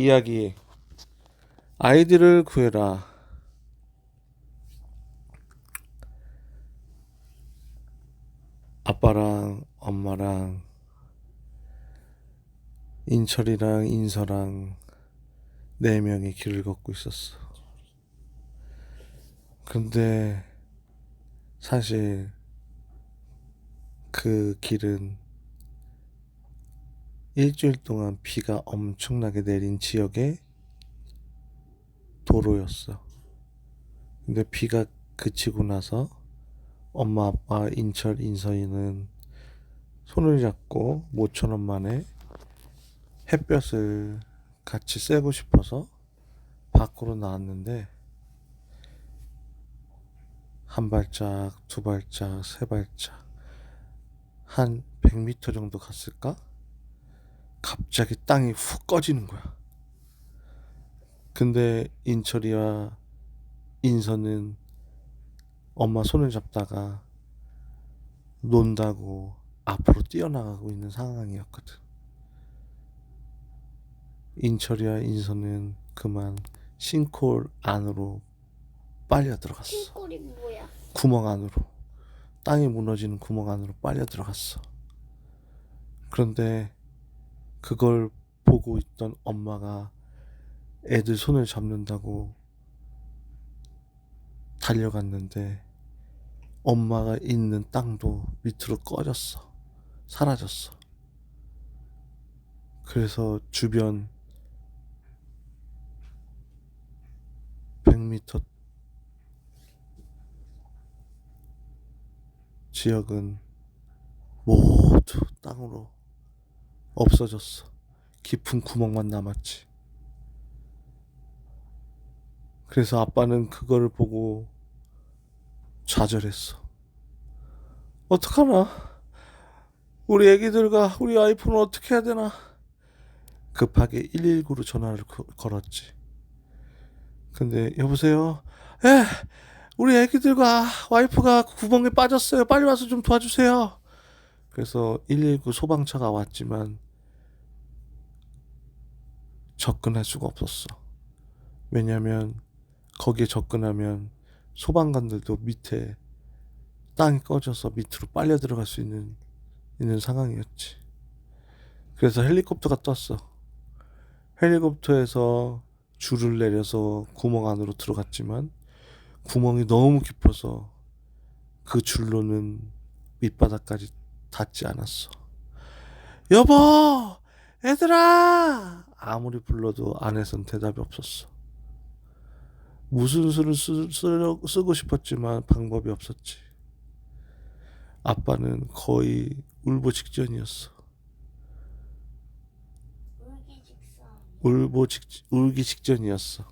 이야기. 아이들을 구해라. 아빠랑 엄마랑 인철이랑 인서랑 네 명이 길을 걷고 있었어. 근데 사실 그 길은 일주일 동안 비가 엄청나게 내린 지역의 도로였어. 근데 비가 그치고 나서 엄마, 아빠, 인철, 인서이는 손을 잡고 모처럼 만에 햇볕을 같이 쐬고 싶어서 밖으로 나왔는데 한 발짝, 두 발짝, 세 발짝 한 100m 정도 갔을까? 갑자기 땅이 훅 꺼지는 거야. 근데 인철이와 인서는 엄마 손을 잡다가 논다고 앞으로 뛰어나가고 있는 상황이었거든. 인철이와 인서는 그만 싱크홀 안으로 빨려 들어갔어. 킹골이 뭐야? 구멍 안으로. 땅이 무너지는 구멍 안으로 빨려 들어갔어. 그런데 그걸 보고 있던 엄마가 애들 손을 잡는다고 달려갔는데 엄마가 있는 땅도 밑으로 꺼졌어. 사라졌어. 그래서 주변 100m 지역은 모두 땅으로 없어졌어. 깊은 구멍만 남았지. 그래서 아빠는 그거를 보고 좌절했어. 어떡하나? 우리 애기들과 우리 와이프는 어떻게 해야 되나? 급하게 119로 전화를 걸었지. 근데 여보세요? 예, 우리 애기들과 와이프가 구멍에 빠졌어요. 빨리 와서 좀 도와주세요. 그래서 119 소방차가 왔지만 접근할 수가 없었어. 왜냐면 거기에 접근하면 소방관들도 밑에 땅이 꺼져서 밑으로 빨려 들어갈 수 있는 상황이었지. 그래서 헬리콥터가 떴어. 헬리콥터에서 줄을 내려서 구멍 안으로 들어갔지만 구멍이 너무 깊어서 그 줄로는 밑바닥까지 닿지 않았어. 여보! 얘들아! 아무리 불러도 안에선 대답이 없었어. 무슨 수를 쓰고 싶었지만 방법이 없었지. 아빠는 거의 울보 직전이었어. 울기 직전이었어.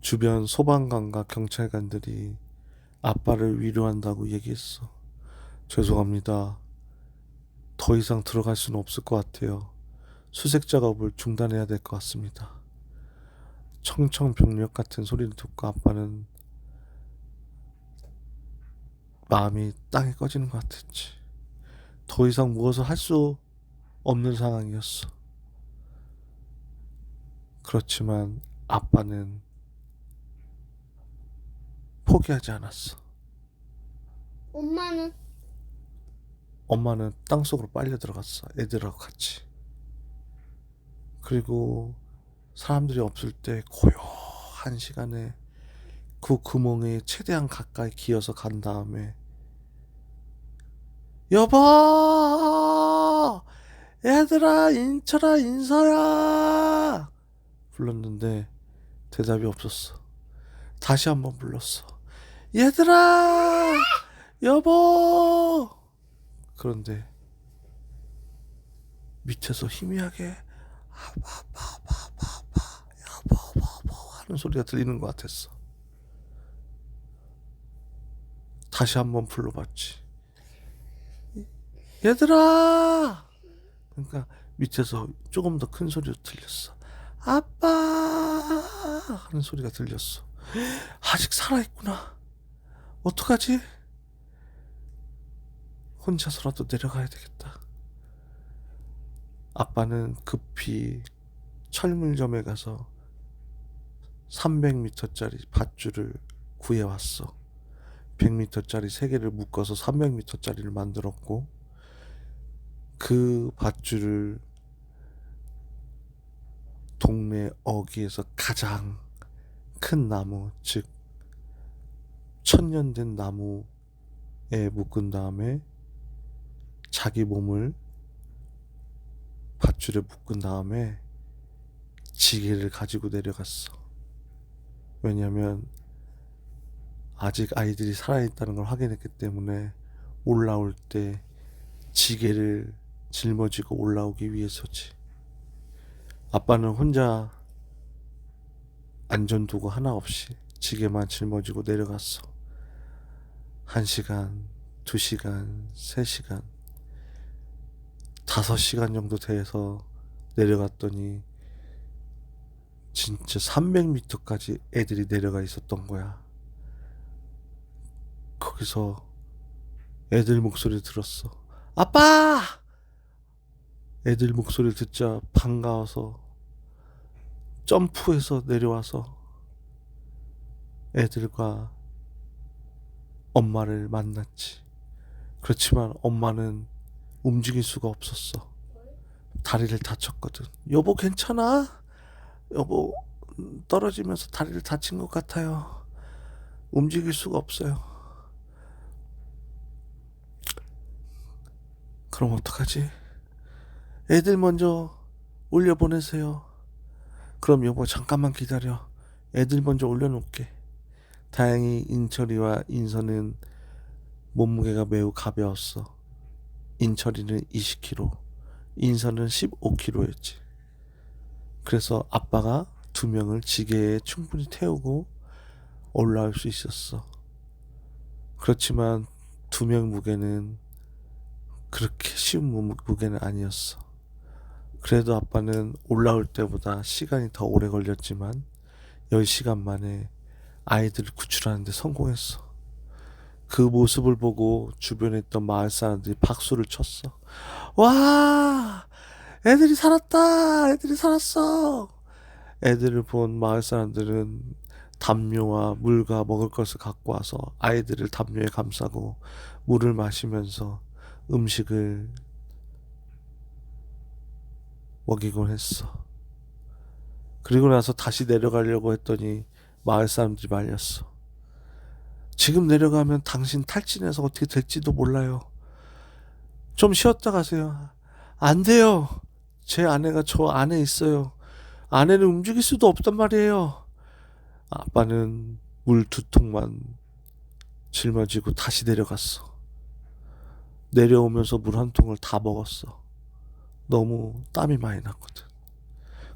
주변 소방관과 경찰관들이 아빠를 위로한다고 얘기했어. 죄송합니다. 더 이상 들어갈 수는 없을 것 같아요. 수색 작업을 중단해야 될 것 같습니다. 청청병력 같은 소리를 듣고 아빠는 마음이 땅에 꺼지는 것 같았지. 더 이상 무엇을 할 수 없는 상황이었어. 그렇지만 아빠는 포기하지 않았어. 엄마는 땅속으로 빨려 들어갔어. 애들하고 같이. 그리고 사람들이 없을 때 고요한 시간에 그 구멍에 최대한 가까이 기어서 간 다음에 여보! 얘들아! 인철아! 인서야! 불렀는데 대답이 없었어. 다시 한번 불렀어. 얘들아! 여보! 그런데 밑에서 희미하게 아바바바바바 여보보보 하는 소리가 들리는 것 같았어. 다시 한번 불러봤지. 얘들아! 그러니까 밑에서 조금 더 큰 소리로 들렸어. 아빠! 하는 소리가 들렸어. 아직 살아있구나. 어떡하지? 혼자서라도 내려가야 되겠다. 아빠는 급히 철물점에 가서 300m짜리 밧줄을 구해왔어. 100m짜리 3개를 묶어서 300m짜리를 만들었고, 그 밧줄을 동네 어귀에서 가장 큰 나무, 즉 천년 된 나무에 묶은 다음에 자기 몸을 밧줄에 묶은 다음에 지게를 가지고 내려갔어. 왜냐면 아직 아이들이 살아있다는 걸 확인했기 때문에 올라올 때 지게를 짊어지고 올라오기 위해서지. 아빠는 혼자 안전도구 하나 없이 지게만 짊어지고 내려갔어. 1시간, 2시간, 3시간, 5시간 정도 돼서 내려갔더니 진짜 300m까지 애들이 내려가 있었던 거야. 거기서 애들 목소리 들었어. 아빠! 애들 목소리 듣자 반가워서 점프해서 내려와서 애들과 엄마를 만났지. 그렇지만 엄마는 움직일 수가 없었어. 다리를 다쳤거든. 여보 괜찮아? 여보 떨어지면서 다리를 다친 것 같아요. 움직일 수가 없어요. 그럼 어떡하지? 애들 먼저 올려보내세요. 그럼 여보 잠깐만 기다려. 애들 먼저 올려놓을게. 다행히 인철이와 인선은 몸무게가 매우 가벼웠어. 인철이는 20kg, 인선은 15kg였지. 그래서 아빠가 2명을 지게에 충분히 태우고 올라올 수 있었어. 그렇지만 2명 무게는 그렇게 쉬운 무게는 아니었어. 그래도 아빠는 올라올 때보다 시간이 더 오래 걸렸지만 10시간 만에 아이들을 구출하는 데 성공했어. 그 모습을 보고 주변에 있던 마을 사람들이 박수를 쳤어. 와! 애들이 살았다! 애들이 살았어! 애들을 본 마을 사람들은 담요와 물과 먹을 것을 갖고 와서 아이들을 담요에 감싸고 물을 마시면서 음식을 먹이곤 했어. 그리고 나서 다시 내려가려고 했더니 마을 사람들이 말렸어. 지금 내려가면 당신 탈진해서 어떻게 될지도 몰라요. 좀 쉬었다 가세요. 안 돼요. 제 아내가 저 안에 있어요. 아내는 움직일 수도 없단 말이에요. 아빠는 물 2통만 짊어지고 다시 내려갔어. 내려오면서 물 1통을 다 먹었어. 너무 땀이 많이 났거든.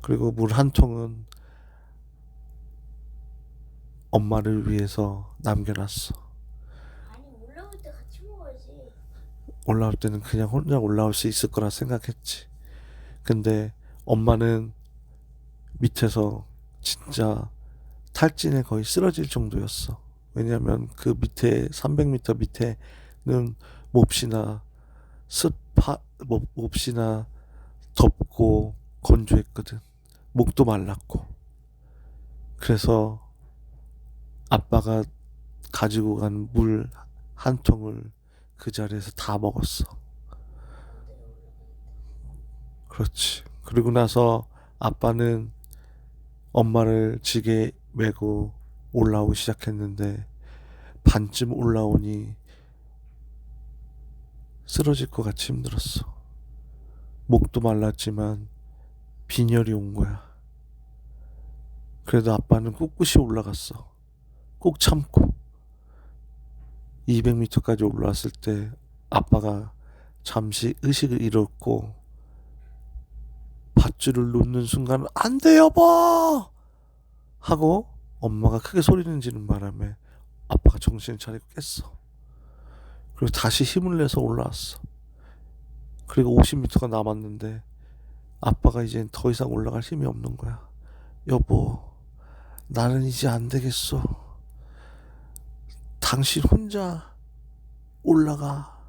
그리고 물 1통은 엄마를 위해서 남겨놨어. 아니 올라올 때 같이 먹어야지. 올라올 때는 그냥 혼자 올라올 수 있을 거라 생각했지. 근데 엄마는 밑에서 진짜 탈진에 거의 쓰러질 정도였어. 왜냐면 그 밑에 300m 밑에는 몹시나 몹시나 덥고 건조했거든. 목도 말랐고. 그래서 아빠가 가지고 간 물 1통을 그 자리에서 다 먹었어. 그렇지. 그리고 나서 아빠는 엄마를 지게 메고 올라오기 시작했는데 반쯤 올라오니 쓰러질 것 같이 힘들었어. 목도 말랐지만 빈혈이 온 거야. 그래도 아빠는 꿋꿋이 올라갔어. 꾹 참고 200m까지 올라왔을 때 아빠가 잠시 의식을 잃었고 밧줄을 놓는 순간 안 돼 여보! 하고 엄마가 크게 소리는 지른 바람에 아빠가 정신을 차리고 깼어. 그리고 다시 힘을 내서 올라왔어. 그리고 50m가 남았는데 아빠가 이제 더 이상 올라갈 힘이 없는 거야. 여보, 나는 이제 안 되겠어. 당신 혼자 올라가.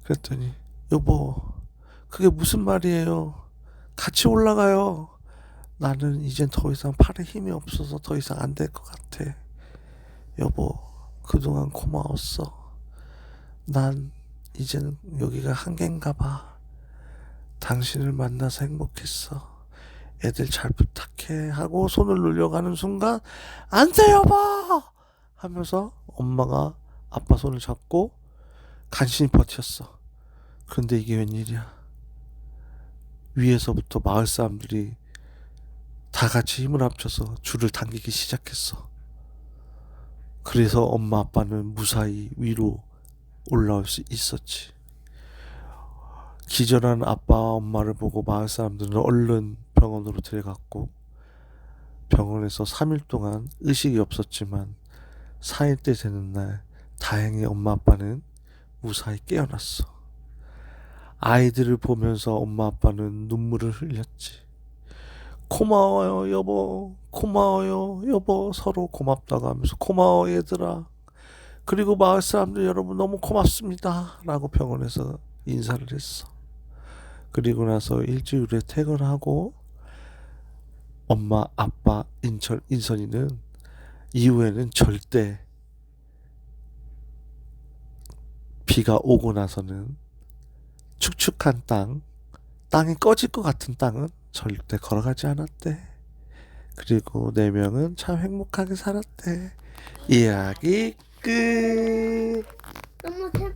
그랬더니 여보, 그게 무슨 말이에요? 같이 올라가요. 나는 이젠 더 이상 팔에 힘이 없어서 더 이상 안 될 것 같아. 여보, 그동안 고마웠어. 난 이제는 여기가 한계인가 봐. 당신을 만나서 행복했어. 애들 잘 부탁해 하고 손을 놀려가는 순간 안 돼 여보 하면서 엄마가 아빠 손을 잡고 간신히 버텼어. 그런데 이게 웬일이야. 위에서부터 마을 사람들이 다 같이 힘을 합쳐서 줄을 당기기 시작했어. 그래서 엄마 아빠는 무사히 위로 올라올 수 있었지. 기절한 아빠와 엄마를 보고 마을 사람들은 얼른 병원으로 데려갔고 병원에서 3일 동안 의식이 없었지만 4일째 되는 날 다행히 엄마 아빠는 무사히 깨어났어. 아이들을 보면서 엄마 아빠는 눈물을 흘렸지. 고마워요 여보, 고마워요 여보, 서로 고맙다고 하면서 고마워 얘들아, 그리고 마을 사람들 여러분 너무 고맙습니다 라고 병원에서 인사를 했어. 그리고 나서 일주일 후에 퇴근하고 엄마 아빠 인선이는 이후에는 절대 비가 오고 나서는 축축한 땅이 꺼질 것 같은 땅은 절대 걸어가지 않았대. 그리고 네 명은 참 행복하게 살았대. 이야기 끝. 너무 재밌